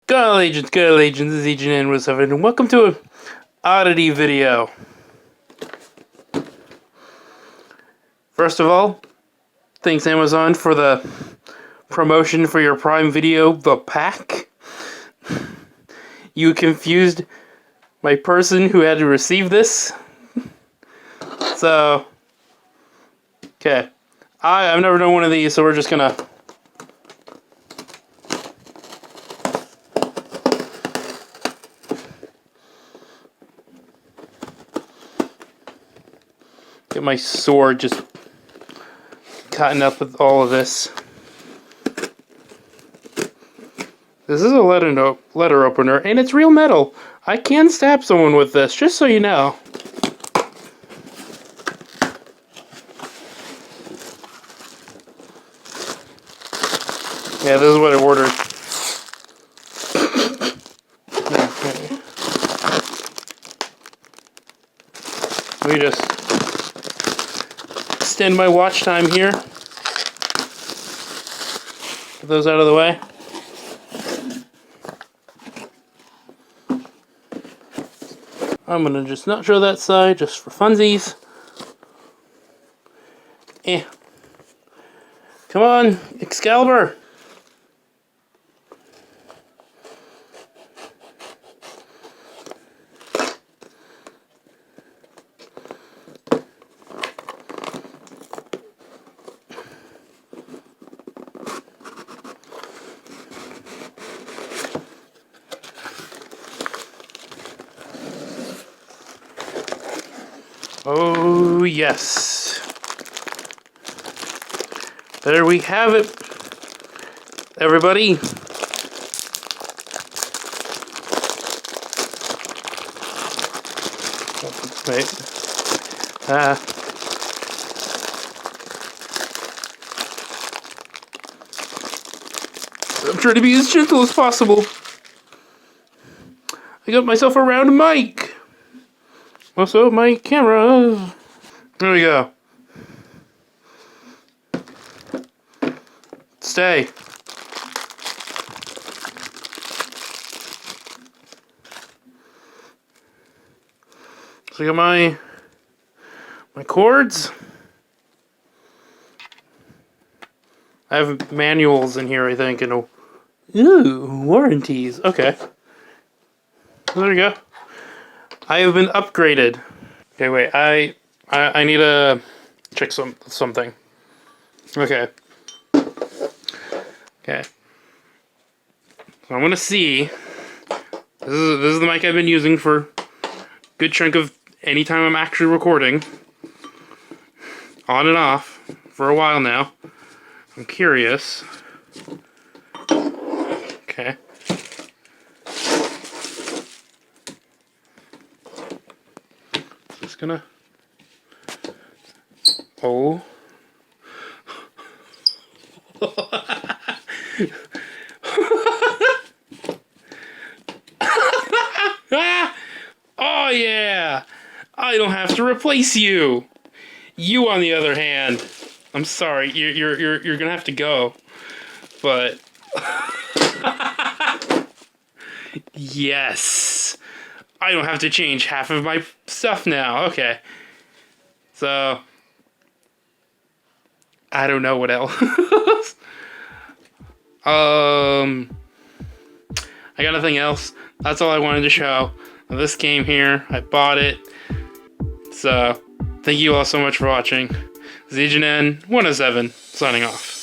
Girl Agents, this is Agentn107, and welcome to an oddity video. First of all, thanks Amazon for the promotion for your Prime Video, the pack. You confused my person who had to receive this. So, okay. I've never done one of these, so we're just gonna... get my sword just cutting up with all of this. This is a letter opener, and it's real metal. I can stab someone with this, just so you know. Yeah, this is what I ordered. Okay. Let me just extend my watch time here. Get those out of the way. I'm gonna just not show that side, just for funsies. Come on, Excalibur! Oh, yes. There we have it, everybody. Wait. I'm trying to be as gentle as possible. I got myself a round mic. Also, my camera. There we go. Stay. So I got my cords. I have manuals in here, I think, and warranties. Okay. There we go. I have been upgraded. Okay, wait. I need to check something. Okay. Okay. So I'm gonna see. This is the mic I've been using for a good chunk of any time I'm actually recording. On and off for a while now. I'm curious. Okay. Just gonna... Oh. Oh yeah! I don't have to replace you. You, on the other hand, I'm sorry. You're gonna have to go. But yes, I don't have to change half of my stuff now. Okay. So I don't know what else. I got nothing else. That's all I wanted to show. This game here, I bought it. So thank you all so much for watching. This is Agentn107 signing off.